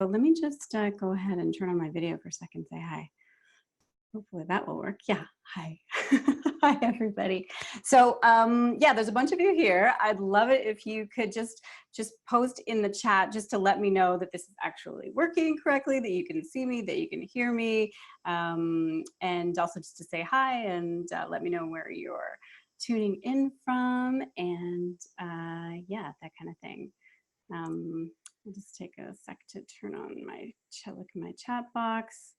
let me just go ahead and turn on my video for a second, say hi. Hopefully that will work. Yeah, hi. Hi, everybody. So yeah, there's a bunch of you here. I'd love it if you could just post in the chat just to let me know that this is actually working correctly, that you can see me, that you can hear me, and also just to say hi and let me know where you're tuning in from, and yeah, that kind of thing. I'll just take a sec to turn on my look in my chat box.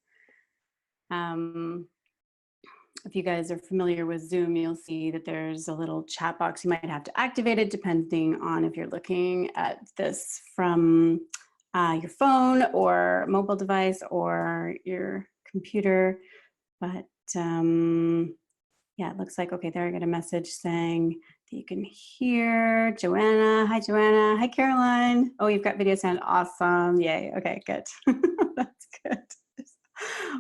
If you guys are familiar with Zoom, you'll see that there's a little chat box. You might have to activate it depending on if you're looking at this from your phone or mobile device or your computer. But yeah, it looks like, okay, there I got a message saying that you can hear Joanna. Hi, Joanna. Hi, Caroline. Oh, you've got video sound. Awesome. Yay. Okay, good. That's good.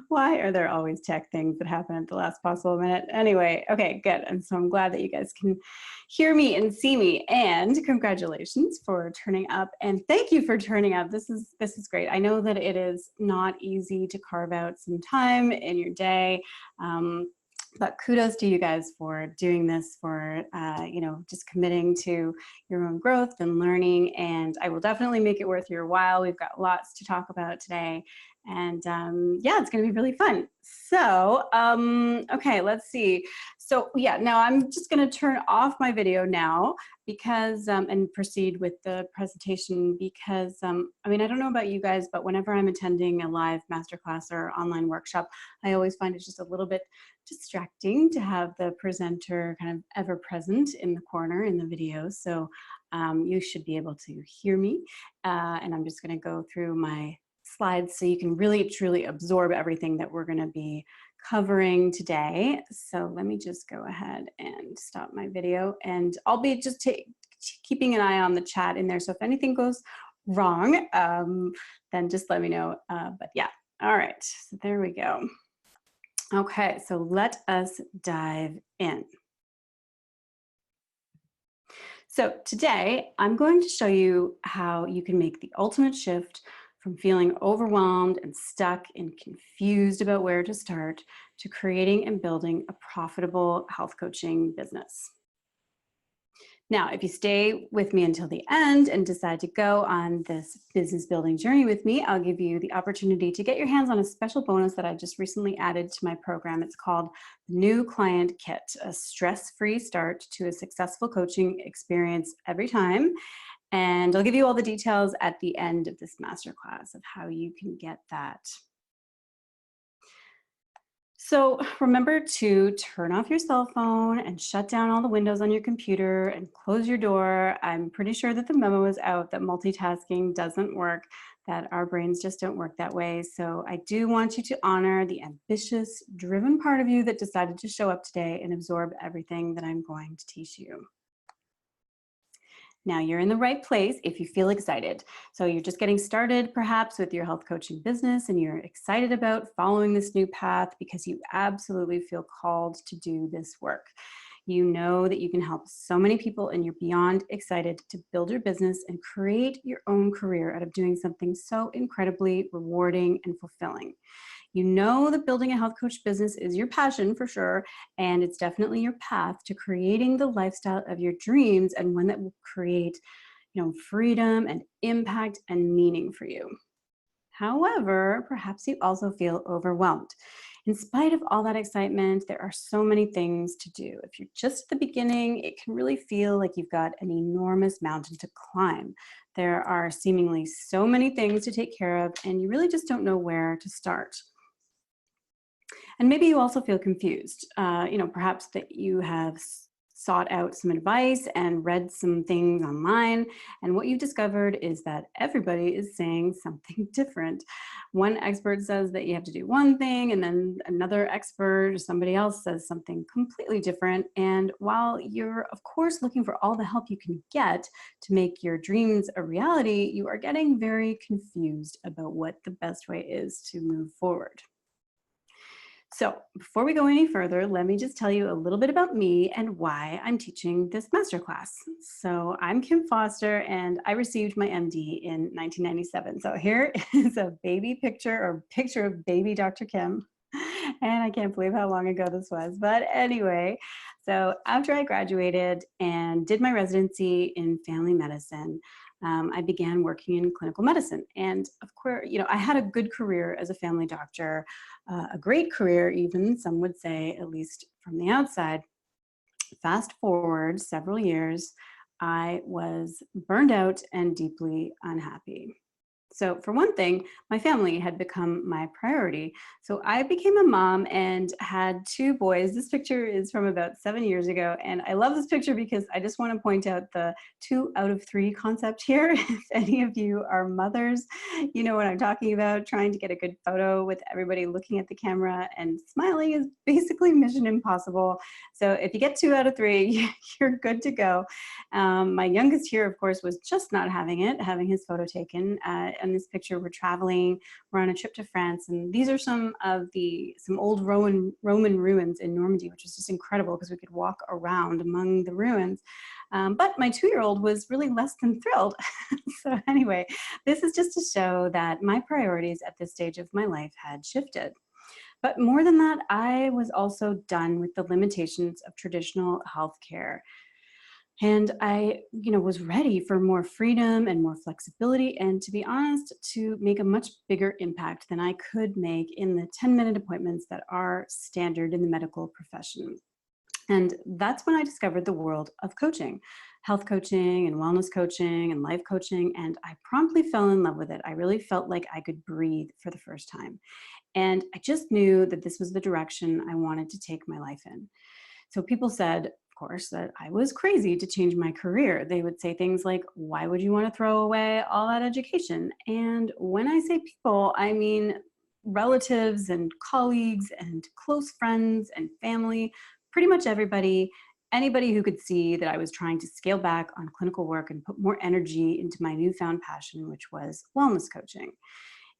Why are there always tech things that happen at the last possible minute? Anyway, okay, good. And so I'm glad that you guys can hear me and see me. And congratulations for turning up. And thank you for turning up. This is great. I know that it is not easy to carve out some time in your day. But kudos to you guys for doing this, for you know, just committing to your own growth and learning. And I will definitely make it worth your while. We've got lots to talk about today. And yeah, it's going to be really fun. So, okay, let's see. So yeah, now I'm just going to turn off my video now because, and proceed with the presentation because, I mean, I don't know about you guys, but whenever I'm attending a live masterclass or online workshop, I always find it just a little bit distracting to have the presenter kind of ever present in the corner in the video. So you should be able to hear me. And I'm just going to go through my slides so you can really truly absorb everything that we're going to be covering today. So let me just go ahead and stop my video, and I'll be just keeping an eye on the chat in there. So if anything goes wrong, then just let me know. But yeah, all right, so there we go. Okay, so let us dive in. So today I'm going to show you how you can make the ultimate shift from feeling overwhelmed and stuck and confused about where to start to creating and building a profitable health coaching business. Now, if you stay with me until the end and decide to go on this business building journey with me, I'll give you the opportunity to get your hands on a special bonus that I just recently added to my program. It's called the New Client Kit, a stress-free start to a successful coaching experience every time. And I'll give you all the details at the end of this masterclass of how you can get that. So remember to turn off your cell phone and shut down all the windows on your computer and close your door. I'm pretty sure that the memo is out that multitasking doesn't work, that our brains just don't work that way. So I do want you to honor the ambitious, driven part of you that decided to show up today and absorb everything that I'm going to teach you. Now you're in the right place if you feel excited. So you're just getting started perhaps with your health coaching business and you're excited about following this new path because you absolutely feel called to do this work. You know that you can help so many people and you're beyond excited to build your business and create your own career out of doing something so incredibly rewarding and fulfilling. You know that building a health coach business is your passion for sure, and it's definitely your path to creating the lifestyle of your dreams and one that will create, you know, freedom and impact and meaning for you. However, perhaps you also feel overwhelmed. In spite of all that excitement, there are so many things to do. If you're just at the beginning, it can really feel like you've got an enormous mountain to climb. There are seemingly so many things to take care of, and you really just don't know where to start. And maybe you also feel confused, you know, perhaps that you have sought out some advice and read some things online. And what you've discovered is that everybody is saying something different. One expert says that you have to do one thing, and then another expert or somebody else says something completely different. And while you're, of course, looking for all the help you can get to make your dreams a reality, you are getting very confused about what the best way is to move forward. So before we go any further, let me just tell you a little bit about me and why I'm teaching this masterclass. So I'm Kim Foster and I received my MD in 1997. So here is a baby picture or picture of baby Dr. Kim. And I can't believe how long ago this was. But anyway, so after I graduated and did my residency in family medicine, I began working in clinical medicine. And of course, I had a good career as a family doctor, a great career, even some would say, at least from the outside. Fast forward several years, I was burned out and deeply unhappy. So for one thing, my family had become my priority. So I became a mom and had two boys. This picture is from about 7 years ago. And I love this picture because I just want to point out the 2 out of 3 concept here. If any of you are mothers, you know what I'm talking about. Trying to get a good photo with everybody looking at the camera and smiling is basically mission impossible. So if you get 2 out of 3, you're good to go. My youngest here, of course, was just not having his photo taken. In this picture, we're traveling, we're on a trip to France, and these are some old Roman ruins in Normandy, which was just incredible because we could walk around among the ruins. But my 2-year-old was really less than thrilled. So anyway, this is just to show that my priorities at this stage of my life had shifted. But more than that, I was also done with the limitations of traditional healthcare. And I, was ready for more freedom and more flexibility, and to be honest, to make a much bigger impact than I could make in the 10-minute appointments that are standard in the medical profession. And that's when I discovered the world of coaching, health coaching and wellness coaching and life coaching, and I promptly fell in love with it. I really felt like I could breathe for the first time. And I just knew that this was the direction I wanted to take my life in. So people said, of course, that I was crazy to change my career. They would say things like, why would you want to throw away all that education? And when I say people, I mean relatives and colleagues and close friends and family, pretty much everybody, anybody who could see that I was trying to scale back on clinical work and put more energy into my newfound passion, which was wellness coaching.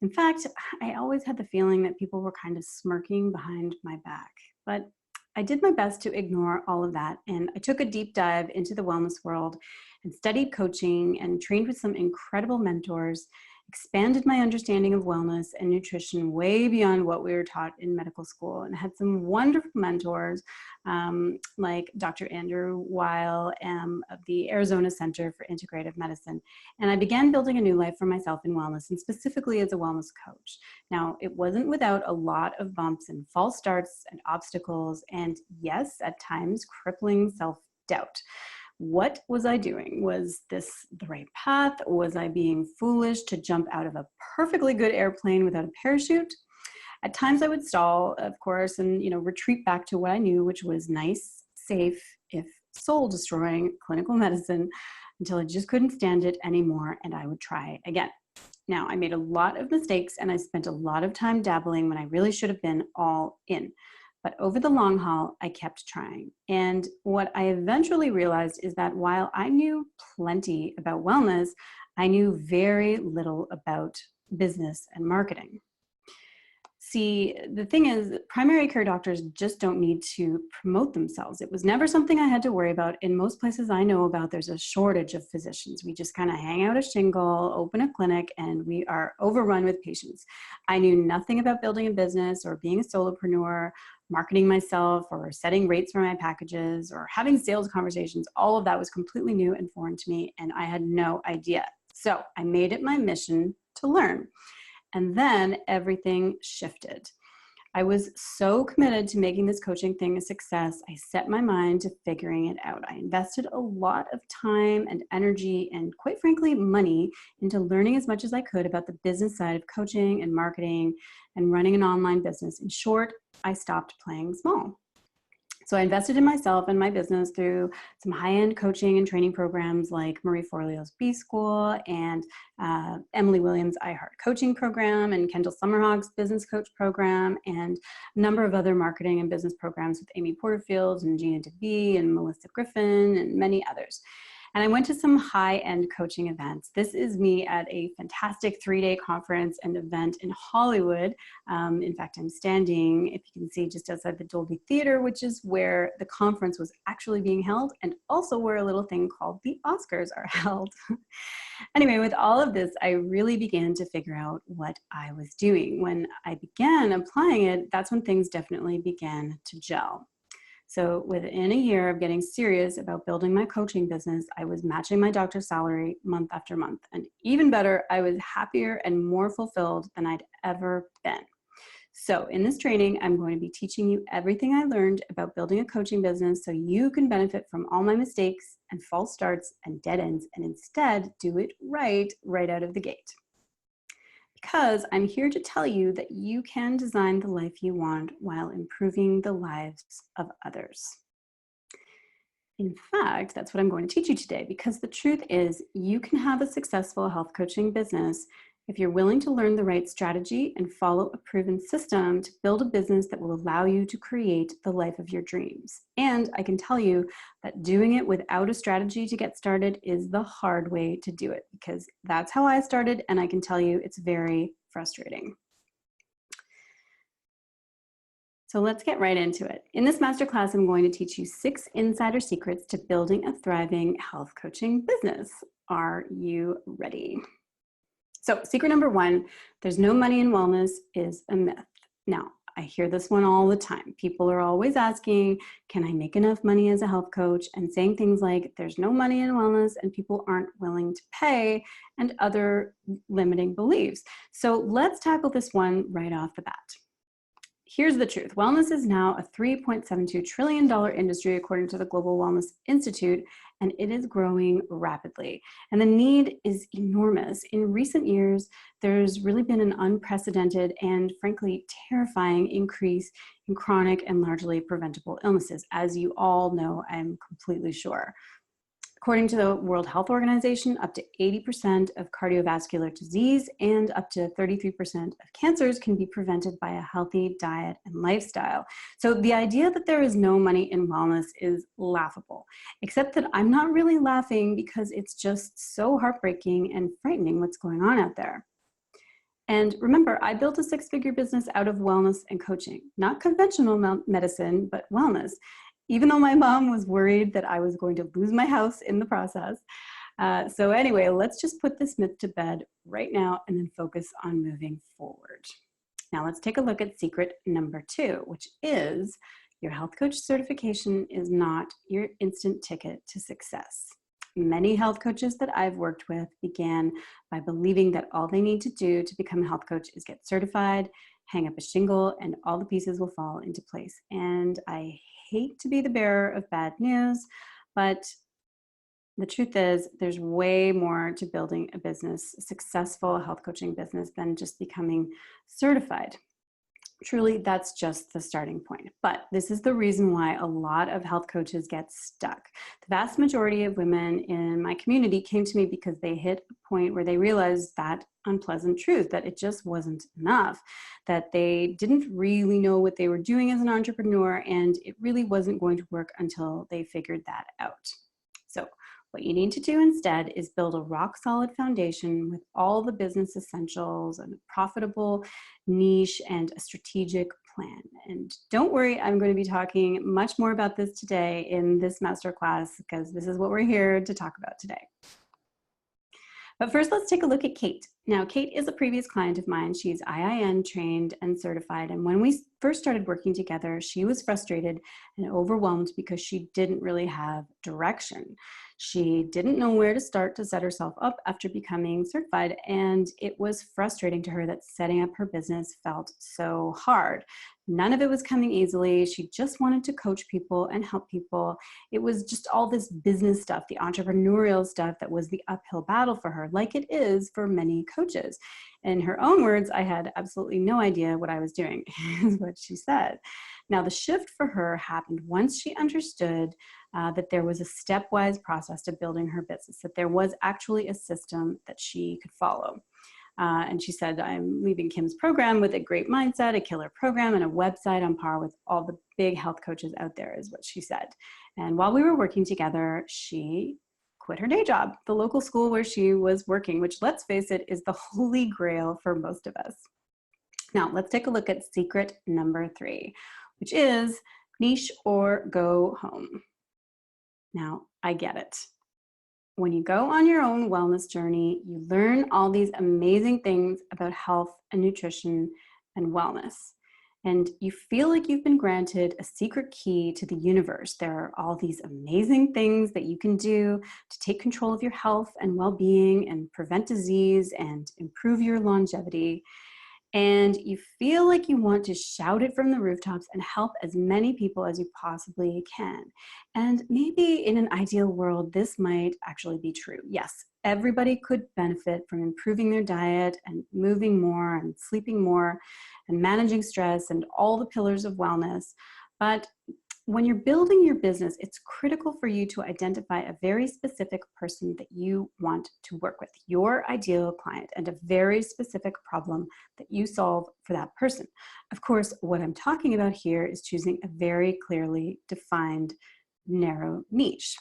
In fact, I always had the feeling that people were kind of smirking behind my back, but I did my best to ignore all of that, and I took a deep dive into the wellness world and studied coaching and trained with some incredible mentors, expanded my understanding of wellness and nutrition way beyond what we were taught in medical school, and had some wonderful mentors like Dr. Andrew Weil of the Arizona Center for Integrative Medicine. And I began building a new life for myself in wellness, and specifically as a wellness coach. Now, it wasn't without a lot of bumps and false starts and obstacles, and yes, at times crippling self-doubt. What was I doing? Was this the right path? Was I being foolish to jump out of a perfectly good airplane without a parachute? At times I would stall, of course, and retreat back to what I knew, which was nice, safe, if soul-destroying clinical medicine, until I just couldn't stand it anymore, and I would try again. Now, I made a lot of mistakes, and I spent a lot of time dabbling when I really should have been all in. But over the long haul, I kept trying. And what I eventually realized is that while I knew plenty about wellness, I knew very little about business and marketing. See, the thing is, primary care doctors just don't need to promote themselves. It was never something I had to worry about. In most places I know about, there's a shortage of physicians. We just kind of hang out a shingle, open a clinic, and we are overrun with patients. I knew nothing about building a business or being a solopreneur, marketing myself, or setting rates for my packages, or having sales conversations. All of that was completely new and foreign to me, and I had no idea. So I made it my mission to learn. And then everything shifted. I was so committed to making this coaching thing a success, I set my mind to figuring it out. I invested a lot of time and energy and, quite frankly, money into learning as much as I could about the business side of coaching and marketing and running an online business. In short, I stopped playing small. So I invested in myself and my business through some high-end coaching and training programs like Marie Forleo's B School and Emily Williams' iHeart Coaching Program and Kendall Summerhawk's Business Coach Program and a number of other marketing and business programs with Amy Porterfield and Gina DeVee and Melissa Griffin and many others. And I went to some high-end coaching events. This is me at a fantastic 3-day conference and event in Hollywood. In fact, I'm standing, if you can see, just outside the Dolby Theater, which is where the conference was actually being held, and also where a little thing called the Oscars are held. Anyway, with all of this, I really began to figure out what I was doing. When I began applying it, that's when things definitely began to gel. So within a year of getting serious about building my coaching business, I was matching my doctor's salary month after month. And even better, I was happier and more fulfilled than I'd ever been. So in this training, I'm going to be teaching you everything I learned about building a coaching business so you can benefit from all my mistakes and false starts and dead ends, and instead do it right out of the gate. Because I'm here to tell you that you can design the life you want while improving the lives of others. In fact, that's what I'm going to teach you today, because the truth is you can have a successful health coaching business if you're willing to learn the right strategy and follow a proven system to build a business that will allow you to create the life of your dreams. And I can tell you that doing it without a strategy to get started is the hard way to do it, because that's how I started, and I can tell you it's very frustrating. So let's get right into it. In this masterclass, I'm going to teach you 6 insider secrets to building a thriving health coaching business. Are you ready? So secret number 1, there's no money in wellness is a myth. Now, I hear this one all the time. People are always asking, can I make enough money as a health coach? And saying things like, there's no money in wellness and people aren't willing to pay, and other limiting beliefs. So let's tackle this one right off the bat. Here's the truth. Wellness is now a $3.72 trillion industry according to the Global Wellness Institute, and it is growing rapidly. And the need is enormous. In recent years, there's really been an unprecedented and frankly terrifying increase in chronic and largely preventable illnesses. As you all know, I'm completely sure. According to the World Health Organization, up to 80% of cardiovascular disease and up to 33% of cancers can be prevented by a healthy diet and lifestyle. So the idea that there is no money in wellness is laughable, except that I'm not really laughing because it's just so heartbreaking and frightening what's going on out there. And remember, I built a 6-figure business out of wellness and coaching, not conventional medicine, but wellness, even though my mom was worried that I was going to lose my house in the process. So anyway, let's just put this myth to bed right now and then focus on moving forward. Now let's take a look at secret number 2, which is your health coach certification is not your instant ticket to success. Many health coaches that I've worked with began by believing that all they need to do to become a health coach is get certified, hang up a shingle, and all the pieces will fall into place. And I hate to be the bearer of bad news, but the truth is there's way more to building a business, a successful health coaching business, than just becoming certified. Truly, that's just the starting point. But this is the reason why a lot of health coaches get stuck. The vast majority of women in my community came to me because they hit a point where they realized that unpleasant truth, that it just wasn't enough, that they didn't really know what they were doing as an entrepreneur, and it really wasn't going to work until they figured that out. So what you need to do instead is build a rock solid foundation with all the business essentials and a profitable niche and a strategic plan. And don't worry, I'm going to be talking much more about this today in this masterclass, because this is what we're here to talk about today. But first, let's take a look at Kate. Now, Kate is a previous client of mine. She's IIN trained and certified. And when we first started working together, she was frustrated and overwhelmed because she didn't really have direction. She didn't know where to start to set herself up after becoming certified. And it was frustrating to her that setting up her business felt so hard. None of it was coming easily. She just wanted to coach people and help people. It was just all this business stuff, the entrepreneurial stuff, that was the uphill battle for her, like it is for many coaches. In her own words, I had absolutely no idea what I was doing, is what she said. Now, the shift for her happened once she understood that there was a stepwise process to building her business, that there was actually a system that she could follow. And she said, I'm leaving Kim's program with a great mindset, a killer program, and a website on par with all the big health coaches out there, is what she said. And while we were working together, she quit her day job, the local school where she was working, which, let's face it, is the holy grail for most of us. Now, let's take a look at secret number 3, which is niche or go home. Now, I get it. When you go on your own wellness journey, you learn all these amazing things about health and nutrition and wellness. And you feel like you've been granted a secret key to the universe. There are all these amazing things that you can do to take control of your health and well-being and prevent disease and improve your longevity. And you feel like you want to shout it from the rooftops and help as many people as you possibly can. And maybe in an ideal world, this might actually be true. Yes, everybody could benefit from improving their diet and moving more and sleeping more and managing stress and all the pillars of wellness. But when you're building your business, it's critical for you to identify a very specific person that you want to work with, your ideal client, and a very specific problem that you solve for that person. Of course, what I'm talking about here is choosing a very clearly defined, narrow niche.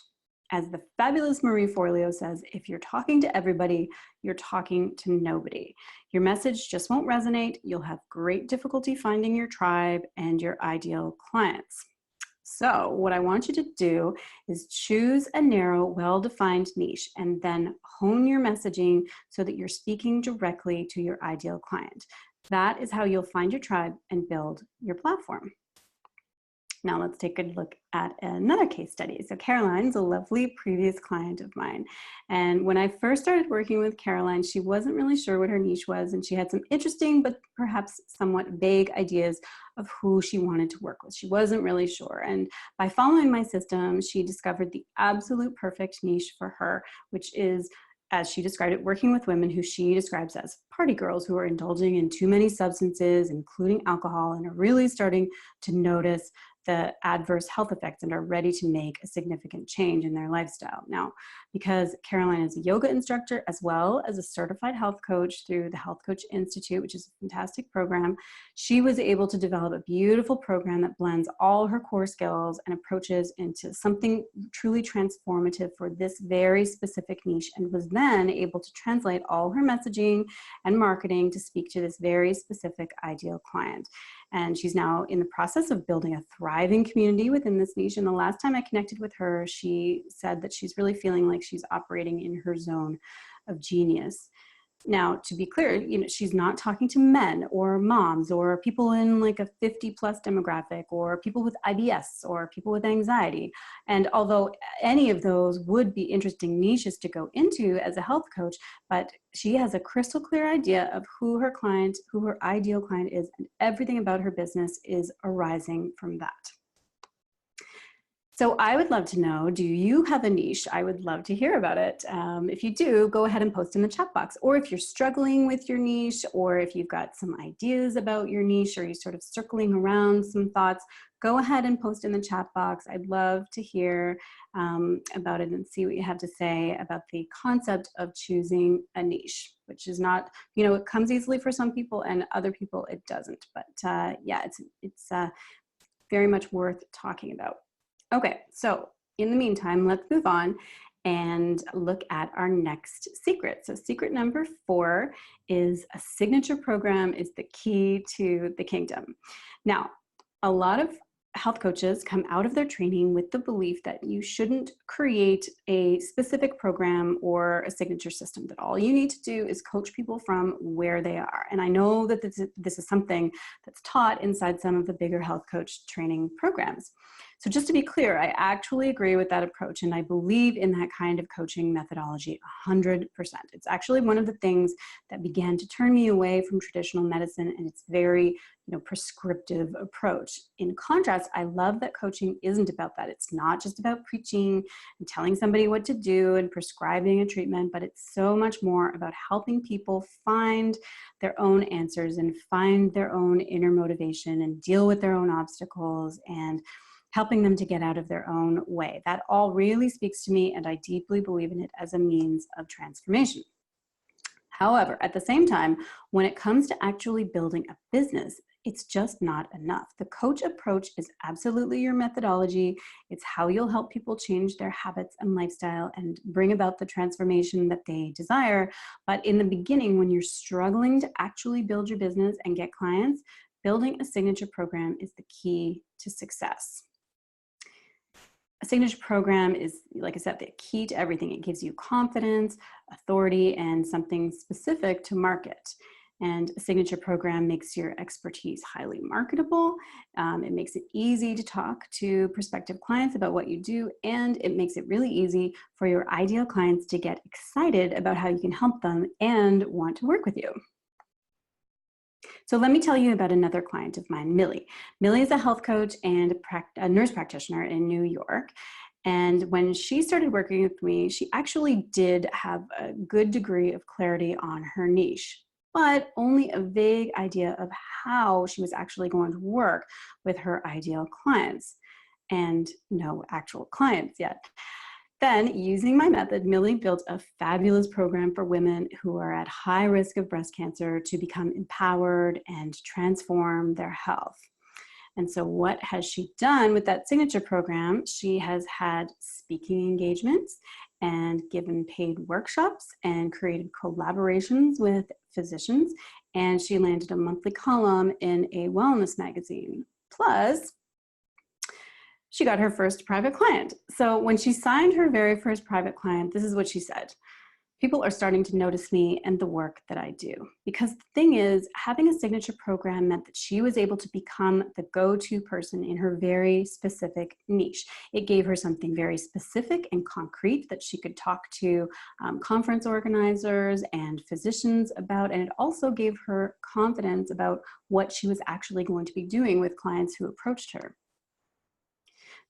As the fabulous Marie Forleo says, if you're talking to everybody, you're talking to nobody. Your message just won't resonate. You'll have great difficulty finding your tribe and your ideal clients. So what I want you to do is choose a narrow, well-defined niche and then hone your messaging so that you're speaking directly to your ideal client. That is how you'll find your tribe and build your platform. Now let's take a look at another case study. So Caroline's a lovely previous client of mine. And when I first started working with Caroline, she wasn't really sure what her niche was, and she had some interesting but perhaps somewhat vague ideas of who she wanted to work with. She wasn't really sure. And by following my system, she discovered the absolute perfect niche for her, which is, as she described it, working with women who she describes as party girls who are indulging in too many substances, including alcohol, and are really starting to notice the adverse health effects and are ready to make a significant change in their lifestyle. Now, because Caroline is a yoga instructor as well as a certified health coach through the Health Coach Institute, which is a fantastic program, she was able to develop a beautiful program that blends all her core skills and approaches into something truly transformative for this very specific niche, and was then able to translate all her messaging and marketing to speak to this very specific ideal client. And she's now in the process of building a thriving community within this niche. And the last time I connected with her, she said that she's really feeling like she's operating in her zone of genius. Now, to be clear, she's not talking to men or moms or people in like a 50+ demographic or people with IBS or people with anxiety. And although any of those would be interesting niches to go into as a health coach, but she has a crystal clear idea of who her ideal client is, and everything about her business is arising from that. So I would love to know, do you have a niche? I would love to hear about it. If you do, go ahead and post in the chat box. Or if you're struggling with your niche, or if you've got some ideas about your niche, or you're sort of circling around some thoughts, go ahead and post in the chat box. I'd love to hear about it and see what you have to say about the concept of choosing a niche, which is not, it comes easily for some people and other people it doesn't. But yeah, it's very much worth talking about. Okay, so in the meantime, let's move on and look at our next secret. So secret number 4 is a signature program is the key to the kingdom. Now, a lot of health coaches come out of their training with the belief that you shouldn't create a specific program or a signature system, that all you need to do is coach people from where they are. And I know that this is something that's taught inside some of the bigger health coach training programs. So just to be clear, I actually agree with that approach, and I believe in that kind of coaching methodology 100%. It's actually one of the things that began to turn me away from traditional medicine and its very prescriptive approach. In contrast, I love that coaching isn't about that. It's not just about preaching and telling somebody what to do and prescribing a treatment, but it's so much more about helping people find their own answers and find their own inner motivation and deal with their own obstacles and helping them to get out of their own way. That all really speaks to me, and I deeply believe in it as a means of transformation. However, at the same time, when it comes to actually building a business, it's just not enough. The coach approach is absolutely your methodology. It's how you'll help people change their habits and lifestyle and bring about the transformation that they desire. But in the beginning, when you're struggling to actually build your business and get clients, building a signature program is the key to success. A signature program is, like I said, the key to everything. It gives you confidence, authority, and something specific to market. And a signature program makes your expertise highly marketable. It makes it easy to talk to prospective clients about what you do, and it makes it really easy for your ideal clients to get excited about how you can help them and want to work with you. So let me tell you about another client of mine, Millie. Millie is a health coach and a nurse practitioner in New York. And when she started working with me, she actually did have a good degree of clarity on her niche, but only a vague idea of how she was actually going to work with her ideal clients, and no actual clients yet. Then, using my method, Millie built a fabulous program for women who are at high risk of breast cancer to become empowered and transform their health. And so what has she done with that signature program? She has had speaking engagements and given paid workshops and created collaborations with physicians. And she landed a monthly column in a wellness magazine. Plus, she got her first private client. So when she signed her very first private client, this is what she said: "People are starting to notice me and the work that I do." Because the thing is, having a signature program meant that she was able to become the go-to person in her very specific niche. It gave her something very specific and concrete that she could talk to conference organizers and physicians about, and it also gave her confidence about what she was actually going to be doing with clients who approached her.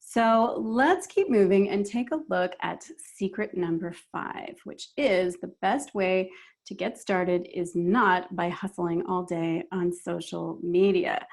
So let's keep moving and take a look at secret number 5, which is the best way to get started is not by hustling all day on social media.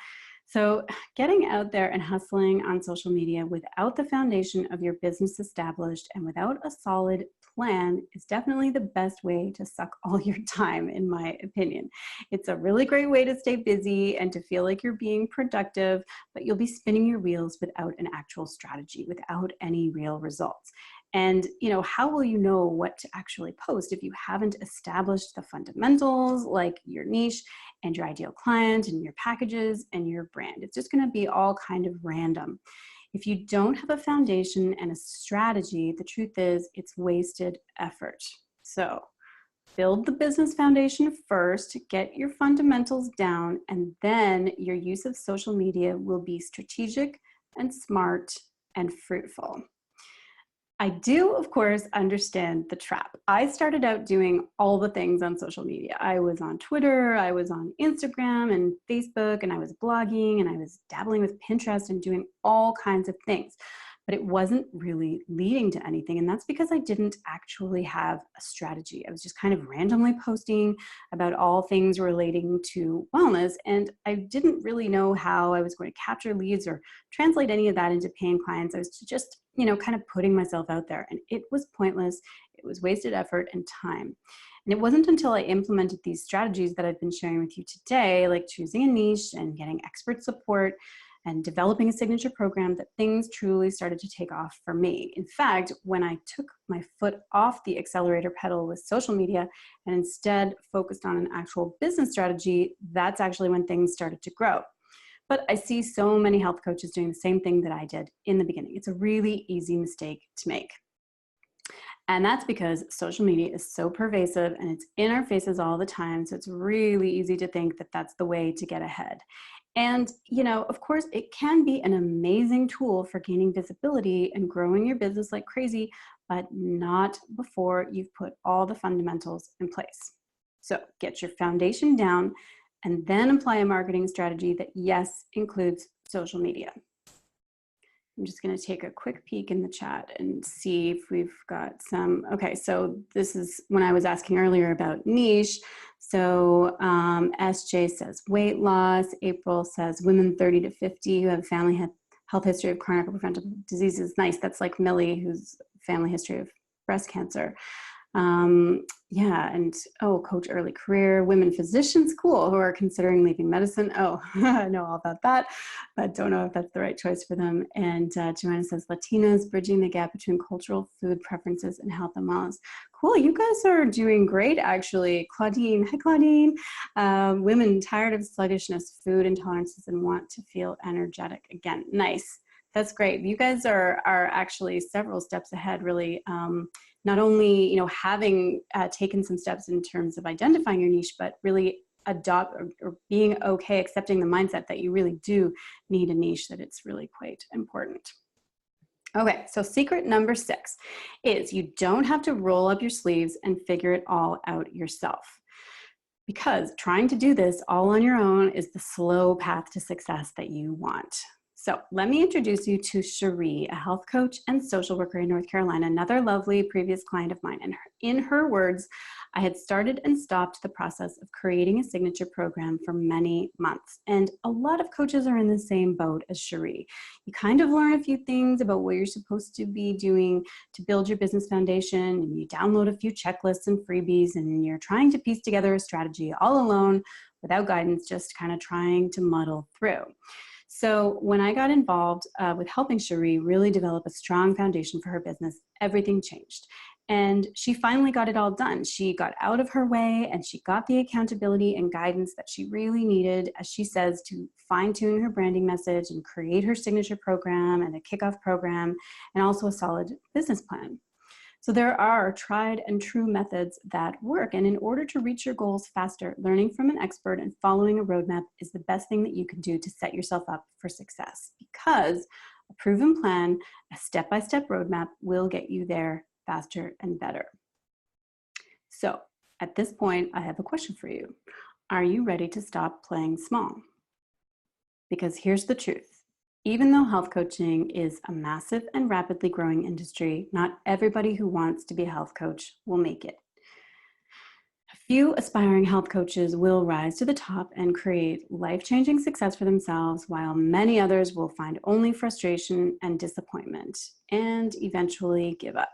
So getting out there and hustling on social media without the foundation of your business established and without a solid plan is definitely the best way to suck all your time, in my opinion. It's a really great way to stay busy and to feel like you're being productive, but you'll be spinning your wheels without an actual strategy, without any real results. And how will you know what to actually post if you haven't established the fundamentals like your niche and your ideal client and your packages and your brand? It's just going to be all kind of random. If you don't have a foundation and a strategy, the truth is it's wasted effort. So build the business foundation first, get your fundamentals down, and then your use of social media will be strategic and smart and fruitful. I do, of course, understand the trap. I started out doing all the things on social media. I was on Twitter, I was on Instagram and Facebook, and I was blogging, and I was dabbling with Pinterest and doing all kinds of things. But it wasn't really leading to anything. And that's because I didn't actually have a strategy. I was just kind of randomly posting about all things relating to wellness. And I didn't really know how I was going to capture leads or translate any of that into paying clients. I was just, kind of putting myself out there. And it was pointless. It was wasted effort and time. And it wasn't until I implemented these strategies that I've been sharing with you today, like choosing a niche and getting expert support and developing a signature program, that things truly started to take off for me. In fact, when I took my foot off the accelerator pedal with social media and instead focused on an actual business strategy, that's actually when things started to grow. But I see so many health coaches doing the same thing that I did in the beginning. It's a really easy mistake to make. And that's because social media is so pervasive and it's in our faces all the time. So it's really easy to think that that's the way to get ahead. And, of course, it can be an amazing tool for gaining visibility and growing your business like crazy, but not before you've put all the fundamentals in place. So get your foundation down and then apply a marketing strategy that, yes, includes social media. I'm just going to take a quick peek in the chat and see if we've got some. Okay, so this is when I was asking earlier about niche. So SJ says weight loss. April says women 30 to 50 who have a family health history of chronic or preventable diseases. Nice. That's like Millie, who's family history of breast cancer. Yeah, and oh, coach early career, women physicians, cool, who are considering leaving medicine. Oh, I know all about that, but don't know if that's the right choice for them. And Joanna says, Latinas bridging the gap between cultural food preferences and health and wellness. Cool, you guys are doing great, actually. Claudine, hi Claudine. Women tired of sluggishness, food intolerances, and want to feel energetic again. Nice. That's great. You guys are actually several steps ahead, really. Not only, you know, having taken some steps in terms of identifying your niche, but really adopt or being okay, accepting the mindset that you really do need a niche, that it's really quite important. Okay, so secret number 6 is you don't have to roll up your sleeves and figure it all out yourself. Because trying to do this all on your own is the slow path to success that you want. So let me introduce you to Cherie, a health coach and social worker in North Carolina, another lovely previous client of mine. And in her words, I had started and stopped the process of creating a signature program for many months. And a lot of coaches are in the same boat as Cherie. You kind of learn a few things about what you're supposed to be doing to build your business foundation, and you download a few checklists and freebies, and you're trying to piece together a strategy all alone without guidance, just kind of trying to muddle through. So when I got involved with helping Cherie really develop a strong foundation for her business, everything changed. And she finally got it all done. She got out of her way and she got the accountability and guidance that she really needed, as she says, to fine-tune her branding message and create her signature program and a kickoff program, and also a solid business plan. So there are tried and true methods that work. And in order to reach your goals faster, learning from an expert and following a roadmap is the best thing that you can do to set yourself up for success, because a proven plan, a step-by-step roadmap will get you there faster and better. So at this point, I have a question for you. Are you ready to stop playing small? Because here's the truth. Even though health coaching is a massive and rapidly growing industry, not everybody who wants to be a health coach will make it. A few aspiring health coaches will rise to the top and create life-changing success for themselves, while many others will find only frustration and disappointment and eventually give up.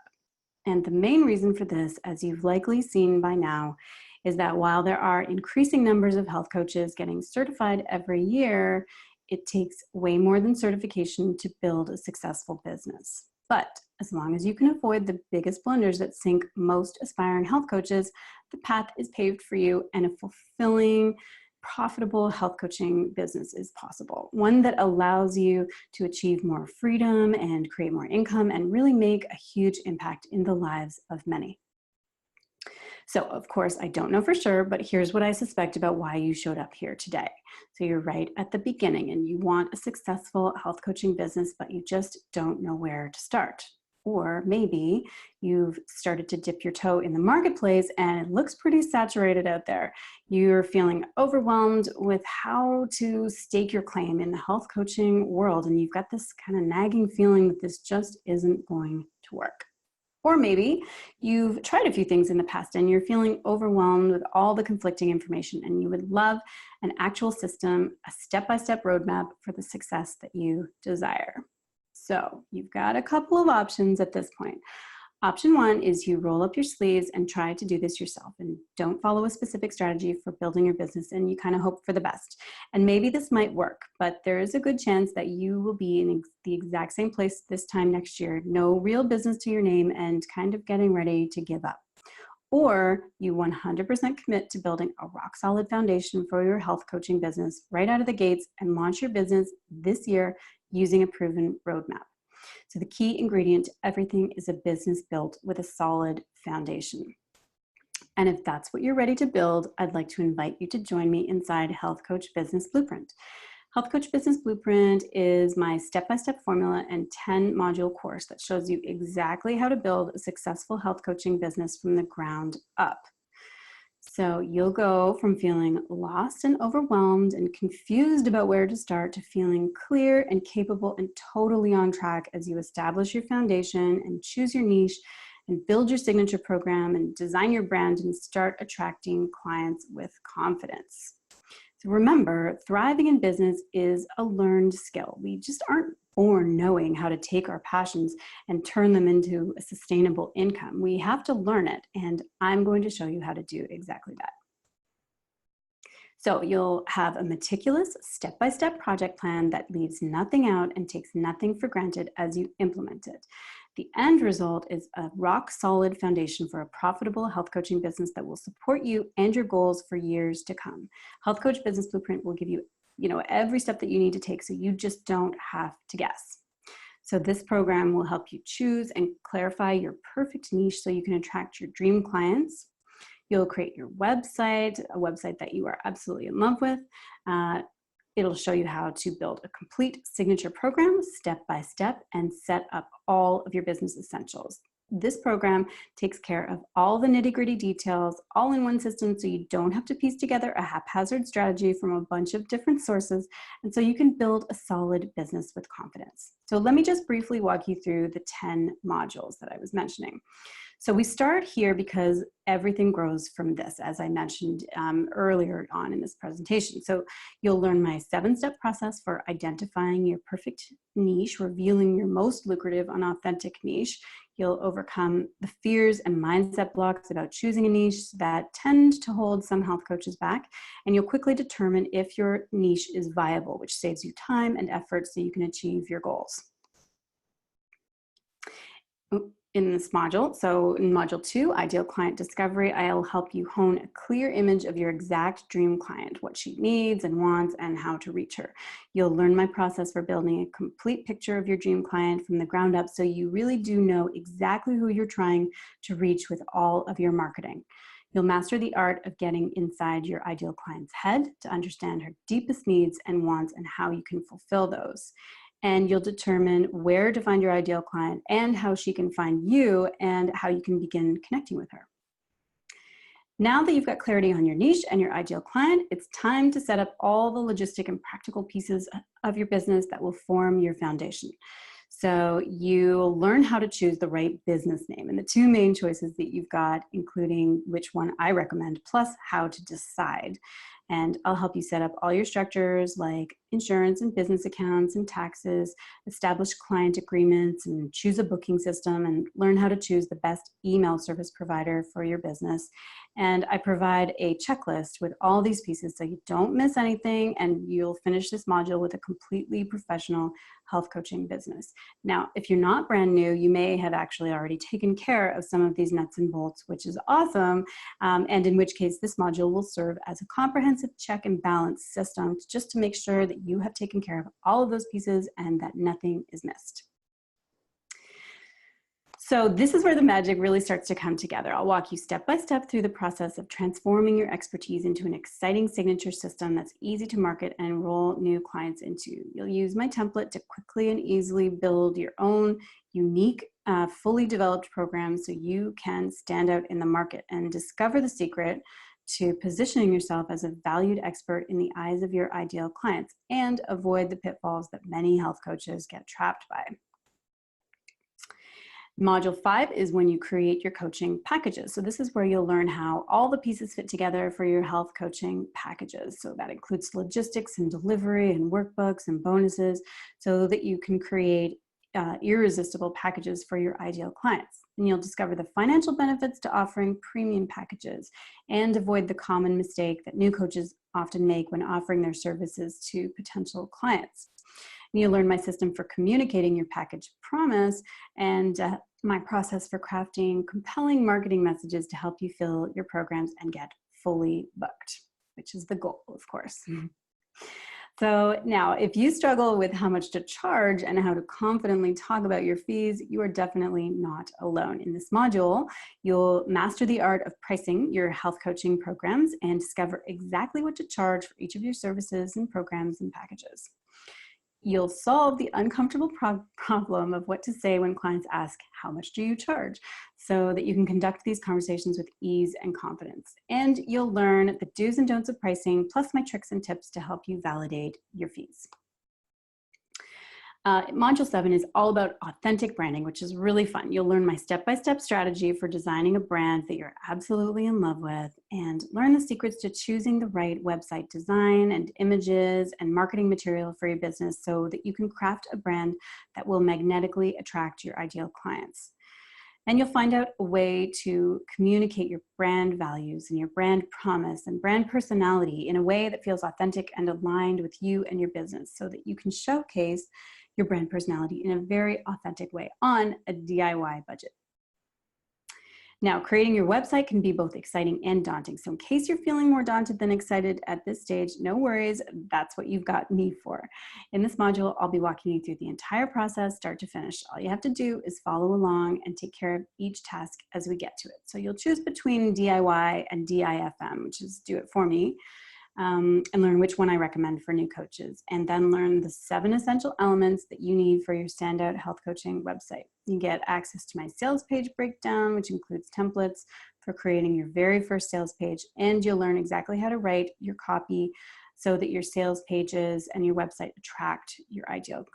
And the main reason for this, as you've likely seen by now, is that while there are increasing numbers of health coaches getting certified every year, it takes way more than certification to build a successful business. But as long as you can avoid the biggest blunders that sink most aspiring health coaches, the path is paved for you, and a fulfilling, profitable health coaching business is possible. One that allows you to achieve more freedom and create more income and really make a huge impact in the lives of many. So of course, I don't know for sure, but here's what I suspect about why you showed up here today. So you're right at the beginning and you want a successful health coaching business, but you just don't know where to start. Or maybe you've started to dip your toe in the marketplace and it looks pretty saturated out there. You're feeling overwhelmed with how to stake your claim in the health coaching world, and you've got this kind of nagging feeling that this just isn't going to work. Or maybe you've tried a few things in the past and you're feeling overwhelmed with all the conflicting information, and you would love an actual system, a step-by-step roadmap for the success that you desire. So you've got a couple of options at this point. Option 1 is you roll up your sleeves and try to do this yourself and don't follow a specific strategy for building your business, and you kind of hope for the best. And maybe this might work, but there is a good chance that you will be in the exact same place this time next year, no real business to your name and kind of getting ready to give up. Or you 100% commit to building a rock solid foundation for your health coaching business right out of the gates and launch your business this year using a proven roadmap. So the key ingredient to everything is a business built with a solid foundation. And if that's what you're ready to build, I'd like to invite you to join me inside Health Coach Business Blueprint. Health Coach Business Blueprint is my step-by-step formula and 10-module course that shows you exactly how to build a successful health coaching business from the ground up. So you'll go from feeling lost and overwhelmed and confused about where to start to feeling clear and capable and totally on track as you establish your foundation and choose your niche and build your signature program and design your brand and start attracting clients with confidence. So remember, thriving in business is a learned skill. We just aren't born knowing how to take our passions and turn them into a sustainable income. We have to learn it, and I'm going to show you how to do exactly that. So you'll have a meticulous step-by-step project plan that leaves nothing out and takes nothing for granted as you implement it. The end result is a rock-solid foundation for a profitable health coaching business that will support you and your goals for years to come. Health Coach Business Blueprint will give you, every step that you need to take so you just don't have to guess. So this program will help you choose and clarify your perfect niche so you can attract your dream clients. You'll create your website, a website that you are absolutely in love with. It'll show you how to build a complete signature program step by step and set up all of your business essentials. This program takes care of all the nitty-gritty details all in one system so you don't have to piece together a haphazard strategy from a bunch of different sources, and so you can build a solid business with confidence. So let me just briefly walk you through the 10 modules that I was mentioning. So we start here because everything grows from this, as I mentioned earlier on in this presentation. So you'll learn my 7-step process for identifying your perfect niche, revealing your most lucrative and authentic niche. You'll overcome the fears and mindset blocks about choosing a niche that tend to hold some health coaches back. And you'll quickly determine if your niche is viable, which saves you time and effort so you can achieve your goals. In this module, so in module 2, Ideal Client Discovery, I'll help you hone a clear image of your exact dream client, what she needs and wants, and how to reach her. You'll learn my process for building a complete picture of your dream client from the ground up so you really do know exactly who you're trying to reach with all of your marketing. You'll master the art of getting inside your ideal client's head to understand her deepest needs and wants and how you can fulfill those. And you'll determine where to find your ideal client and how she can find you and how you can begin connecting with her. Now that you've got clarity on your niche and your ideal client, it's time to set up all the logistic and practical pieces of your business that will form your foundation. So you'll learn how to choose the right business name and the 2 main choices that you've got, including which one I recommend, plus how to decide. And I'll help you set up all your structures like insurance and business accounts and taxes, establish client agreements and choose a booking system and learn how to choose the best email service provider for your business. And I provide a checklist with all these pieces so you don't miss anything and you'll finish this module with a completely professional health coaching business. Now, if you're not brand new, you may have actually already taken care of some of these nuts and bolts, which is awesome. And in which case this module will serve as a comprehensive check and balance system just to make sure that you have taken care of all of those pieces and that nothing is missed. So this is where the magic really starts to come together. I'll walk you step by step through the process of transforming your expertise into an exciting signature system that's easy to market and enroll new clients into. You'll use my template to quickly and easily build your own unique, fully developed program so you can stand out in the market and discover the secret to positioning yourself as a valued expert in the eyes of your ideal clients and avoid the pitfalls that many health coaches get trapped by. Module 5 is when you create your coaching packages. So this is where you'll learn how all the pieces fit together for your health coaching packages. So that includes logistics and delivery and workbooks and bonuses so that you can create irresistible packages for your ideal clients. And you'll discover the financial benefits to offering premium packages and avoid the common mistake that new coaches often make when offering their services to potential clients. And you'll learn my system for communicating your package promise and my process for crafting compelling marketing messages to help you fill your programs and get fully booked, which is the goal, of course. So now, if you struggle with how much to charge and how to confidently talk about your fees, you are definitely not alone. In this module, you'll master the art of pricing your health coaching programs and discover exactly what to charge for each of your services and programs and packages. You'll solve the uncomfortable problem of what to say when clients ask, how much do you charge? So that you can conduct these conversations with ease and confidence. And you'll learn the do's and don'ts of pricing, plus my tricks and tips to help you validate your fees. Module 7 is all about authentic branding, which is really fun. You'll learn my step-by-step strategy for designing a brand that you're absolutely in love with, and learn the secrets to choosing the right website design and images and marketing material for your business so that you can craft a brand that will magnetically attract your ideal clients. And you'll find out a way to communicate your brand values and your brand promise and brand personality in a way that feels authentic and aligned with you and your business so that you can showcase your brand personality in a very authentic way on a DIY budget. Now, creating your website can be both exciting and daunting. So in case you're feeling more daunted than excited at this stage, no worries, that's what you've got me for. In this module, I'll be walking you through the entire process, start to finish. All you have to do is follow along and take care of each task as we get to it. So you'll choose between DIY and DIFM, which is do it for me, and learn which one I recommend for new coaches, and then learn the 7 essential elements that you need for your standout health coaching website. You get access to my sales page breakdown, which includes templates for creating your very first sales page, and you'll learn exactly how to write your copy so that your sales pages and your website attract your ideal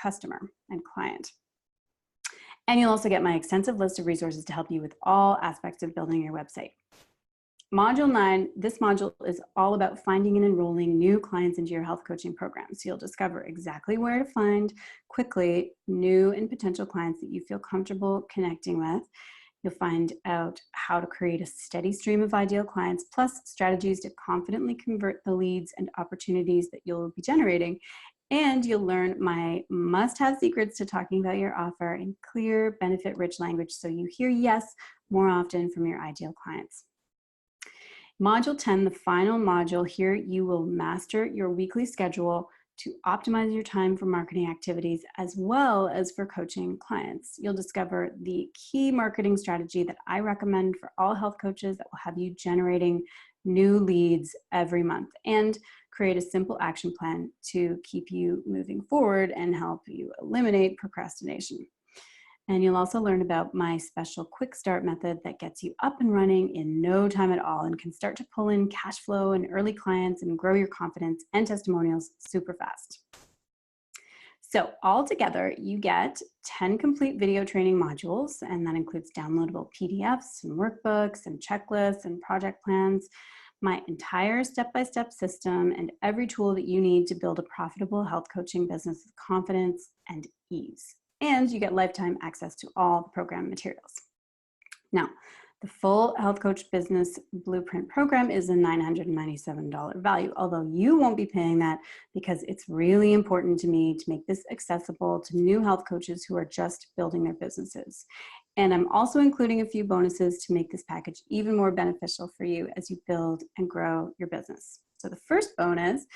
customer and client. And you'll also get my extensive list of resources to help you with all aspects of building your website. Module 9, this module is all about finding and enrolling new clients into your health coaching program. So you'll discover exactly where to find quickly new and potential clients that you feel comfortable connecting with. You'll find out how to create a steady stream of ideal clients, plus strategies to confidently convert the leads and opportunities that you'll be generating. And you'll learn my must-have secrets to talking about your offer in clear, benefit-rich language so you hear yes more often from your ideal clients. Module 10, the final module here, you will master your weekly schedule to optimize your time for marketing activities as well as for coaching clients. You'll discover the key marketing strategy that I recommend for all health coaches that will have you generating new leads every month, and create a simple action plan to keep you moving forward and help you eliminate procrastination. And you'll also learn about my special quick start method that gets you up and running in no time at all and can start to pull in cash flow and early clients and grow your confidence and testimonials super fast. So altogether, you get 10 complete video training modules, and that includes downloadable PDFs and workbooks and checklists and project plans, my entire step-by-step system, and every tool that you need to build a profitable health coaching business with confidence and ease. And you get lifetime access to all the program materials. Now, the full Health Coach Business Blueprint program is a $997 value, although you won't be paying that because it's really important to me to make this accessible to new health coaches who are just building their businesses. And I'm also including a few bonuses to make this package even more beneficial for you as you build and grow your business. So the first bonus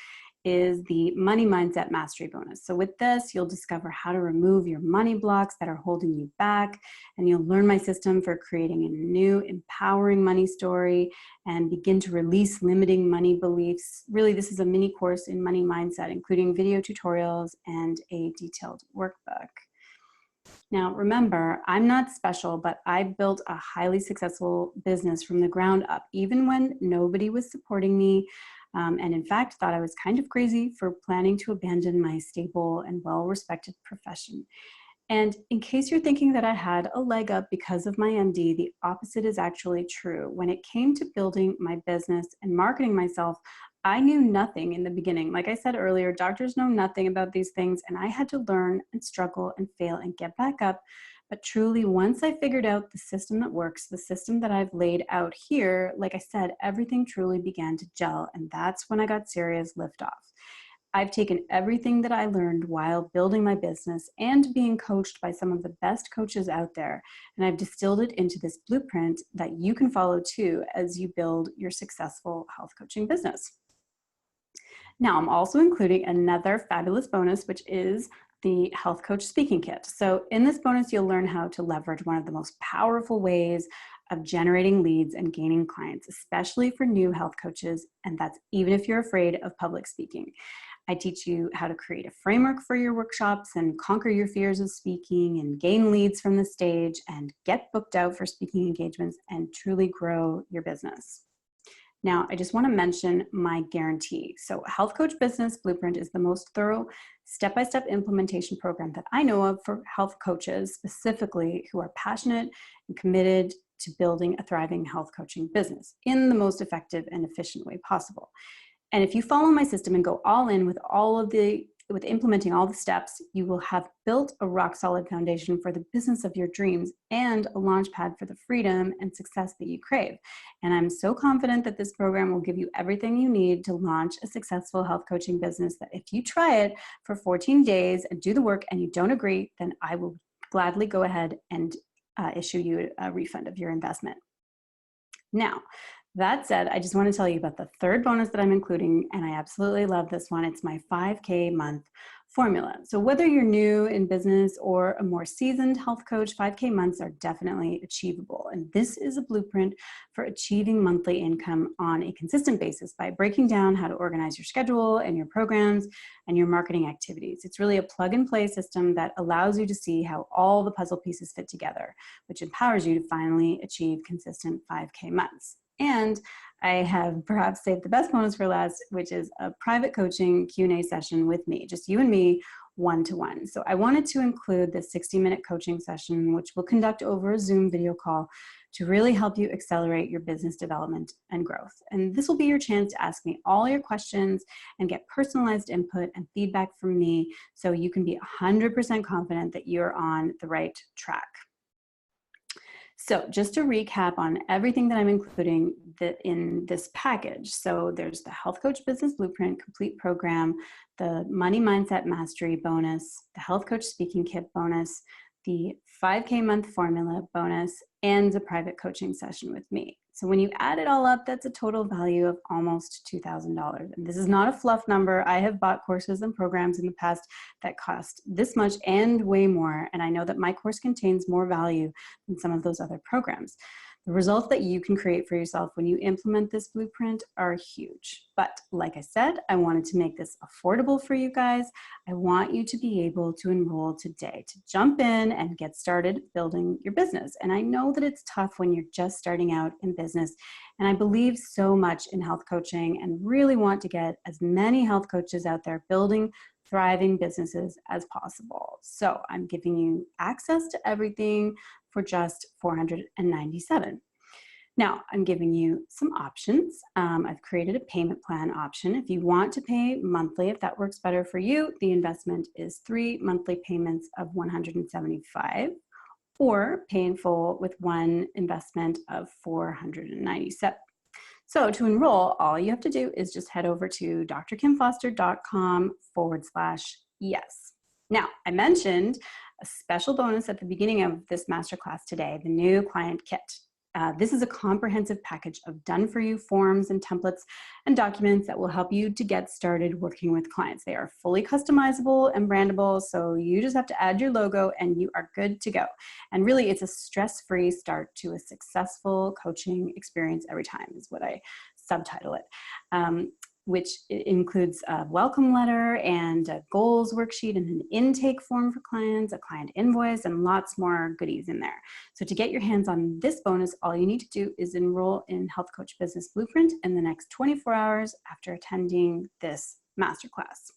is the Money Mindset Mastery bonus. So with this, you'll discover how to remove your money blocks that are holding you back, and you'll learn my system for creating a new empowering money story and begin to release limiting money beliefs. Really, this is a mini course in money mindset, including video tutorials and a detailed workbook. Now, remember, I'm not special, but I built a highly successful business from the ground up, even when nobody was supporting me. And in fact, thought I was kind of crazy for planning to abandon my stable and well-respected profession. And in case you're thinking that I had a leg up because of my MD, the opposite is actually true. When it came to building my business and marketing myself, I knew nothing in the beginning. Like I said earlier, doctors know nothing about these things, and I had to learn and struggle and fail and get back up. But truly, once I figured out the system that works, the system that I've laid out here, like I said, everything truly began to gel, and that's when I got serious liftoff. I've taken everything that I learned while building my business and being coached by some of the best coaches out there, and I've distilled it into this blueprint that you can follow too as you build your successful health coaching business. Now, I'm also including another fabulous bonus, which is the Health Coach Speaking Kit. So in this bonus, you'll learn how to leverage one of the most powerful ways of generating leads and gaining clients, especially for new health coaches, and that's even if you're afraid of public speaking. I teach you how to create a framework for your workshops and conquer your fears of speaking and gain leads from the stage and get booked out for speaking engagements and truly grow your business. Now, I just want to mention my guarantee. So Health Coach Business Blueprint is the most thorough step-by-step implementation program that I know of for health coaches, specifically who are passionate and committed to building a thriving health coaching business in the most effective and efficient way possible. And if you follow my system and go all in with implementing all the steps, you will have built a rock solid foundation for the business of your dreams and a launch pad for the freedom and success that you crave. And I'm so confident that this program will give you everything you need to launch a successful health coaching business that if you try it for 14 days and do the work and you don't agree, then I will gladly go ahead and issue you a refund of your investment. Now, that said, I just want to tell you about the third bonus that I'm including, and I absolutely love this one. It's my 5K month formula. So whether you're new in business or a more seasoned health coach, 5K months are definitely achievable. And this is a blueprint for achieving monthly income on a consistent basis by breaking down how to organize your schedule and your programs and your marketing activities. It's really a plug and play system that allows you to see how all the puzzle pieces fit together, which empowers you to finally achieve consistent 5K months. And I have perhaps saved the best bonus for last, which is a private coaching Q&A session with me, just you and me, one-to-one. So I wanted to include this 60-minute coaching session, which we'll conduct over a Zoom video call to really help you accelerate your business development and growth. And this will be your chance to ask me all your questions and get personalized input and feedback from me so you can be 100% confident that you're on the right track. So just to recap on everything that I'm including in this package. So there's the Health Coach Business Blueprint Complete Program, the Money Mindset Mastery bonus, the Health Coach Speaking Kit bonus, the 5K month formula bonus, and a private coaching session with me. So when you add it all up, that's a total value of almost $2,000. And this is not a fluff number. I have bought courses and programs in the past that cost this much and way more. And I know that my course contains more value than some of those other programs. The results that you can create for yourself when you implement this blueprint are huge. But like I said, I wanted to make this affordable for you guys. I want you to be able to enroll today, to jump in and get started building your business. And I know that it's tough when you're just starting out in business. And I believe so much in health coaching and really want to get as many health coaches out there building thriving businesses as possible. So I'm giving you access to everything for just $497. Now, I'm giving you some options. I've created a payment plan option. If you want to pay monthly, if that works better for you, the investment is 3 monthly payments of $175, or pay in full with one investment of $497. So to enroll, all you have to do is just head over to drkimfoster.com/yes. Now, I mentioned a special bonus at the beginning of this masterclass today, the new client kit. This is a comprehensive package of done-for-you forms and templates and documents that will help you to get started working with clients. They are fully customizable and brandable, so you just have to add your logo and you are good to go. And really, it's a stress-free start to a successful coaching experience every time, is what I subtitle it. Which includes a welcome letter and a goals worksheet and an intake form for clients, a client invoice, and lots more goodies in there. So to get your hands on this bonus, all you need to do is enroll in Health Coach Business Blueprint in the next 24 hours after attending this masterclass.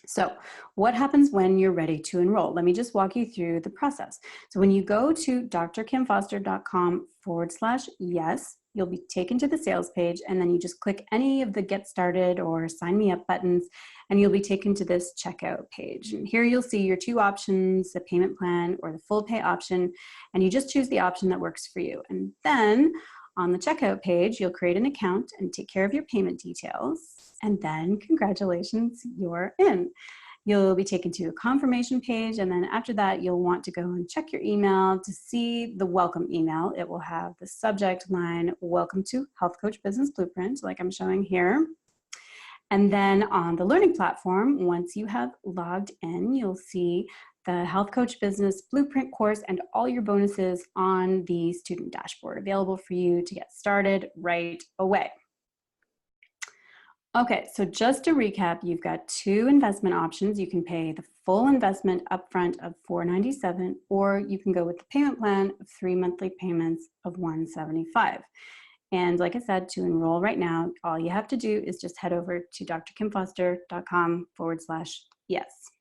So what happens when you're ready to enroll? Let me just walk you through the process. So when you go to drkimfoster.com/yes, you'll be taken to the sales page, and then you just click any of the get started or sign me up buttons, and you'll be taken to this checkout page. And here you'll see your 2 options, the payment plan or the full pay option, and you just choose the option that works for you. And then on the checkout page, you'll create an account and take care of your payment details. And then congratulations, you're in. You'll be taken to a confirmation page, and then after that, you'll want to go and check your email to see the welcome email. It will have the subject line, "Welcome to Health Coach Business Blueprint," like I'm showing here. And then on the learning platform, once you have logged in, you'll see the Health Coach Business Blueprint course and all your bonuses on the student dashboard available for you to get started right away. Okay, so just to recap, you've got 2 investment options. You can pay the full investment upfront of $497, or you can go with the payment plan of 3 monthly payments of $175. And like I said, to enroll right now, all you have to do is just head over to drkimfoster.com/yes.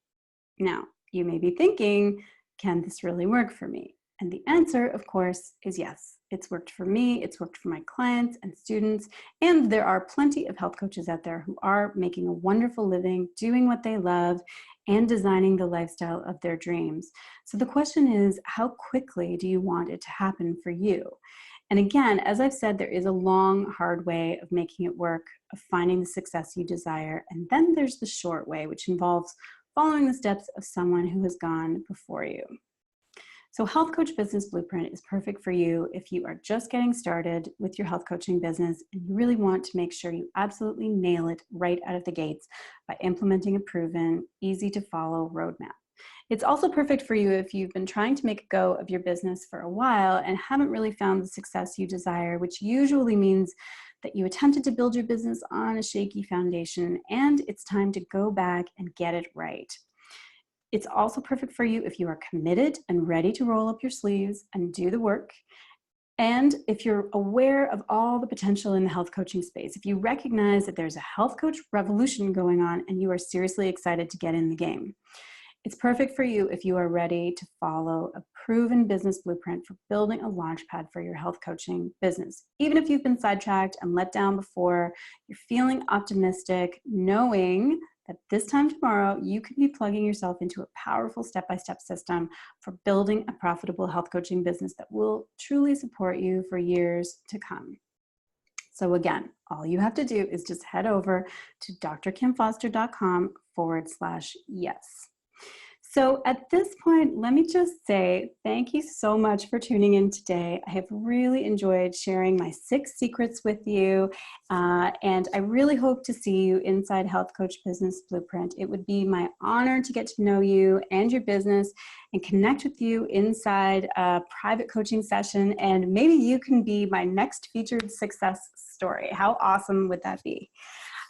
Now, you may be thinking, can this really work for me? And the answer, of course, is yes. It's worked for me, it's worked for my clients and students, and there are plenty of health coaches out there who are making a wonderful living, doing what they love, and designing the lifestyle of their dreams. So the question is, how quickly do you want it to happen for you? And again, as I've said, there is a long, hard way of making it work, of finding the success you desire. And then there's the short way, which involves following the steps of someone who has gone before you. So Health Coach Business Blueprint is perfect for you if you are just getting started with your health coaching business and you really want to make sure you absolutely nail it right out of the gates by implementing a proven, easy to follow roadmap. It's also perfect for you if you've been trying to make a go of your business for a while and haven't really found the success you desire, which usually means that you attempted to build your business on a shaky foundation and it's time to go back and get it right. It's also perfect for you if you are committed and ready to roll up your sleeves and do the work. And if you're aware of all the potential in the health coaching space, if you recognize that there's a health coach revolution going on and you are seriously excited to get in the game. It's perfect for you if you are ready to follow a proven business blueprint for building a launchpad for your health coaching business. Even if you've been sidetracked and let down before, you're feeling optimistic, knowing that this time tomorrow, you could be plugging yourself into a powerful step-by-step system for building a profitable health coaching business that will truly support you for years to come. So again, all you have to do is just head over to drkimfoster.com/yes. So at this point, let me just say thank you so much for tuning in today. I have really enjoyed sharing my 6 secrets with you, and I really hope to see you inside Health Coach Business Blueprint. It would be my honor to get to know you and your business and connect with you inside a private coaching session, and maybe you can be my next featured success story. How awesome would that be?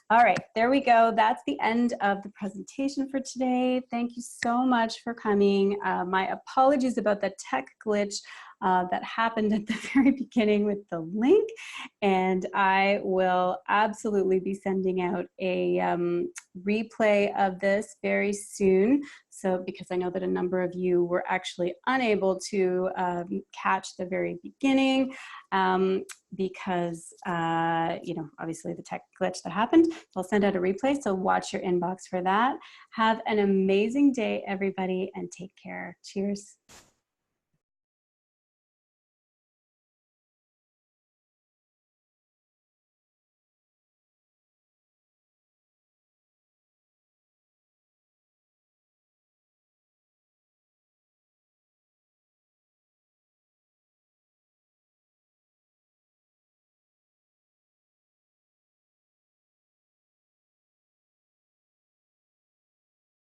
All right, there we go. That's the end of the presentation for today. Thank you so much for coming. My apologies about the tech glitch that happened at the very beginning with the link. And I will absolutely be sending out a replay of this very soon. So because I know that a number of you were actually unable to catch the very beginning because, obviously the tech glitch that happened. So I'll send out a replay, so watch your inbox for that. Have an amazing day, everybody, and take care. Cheers.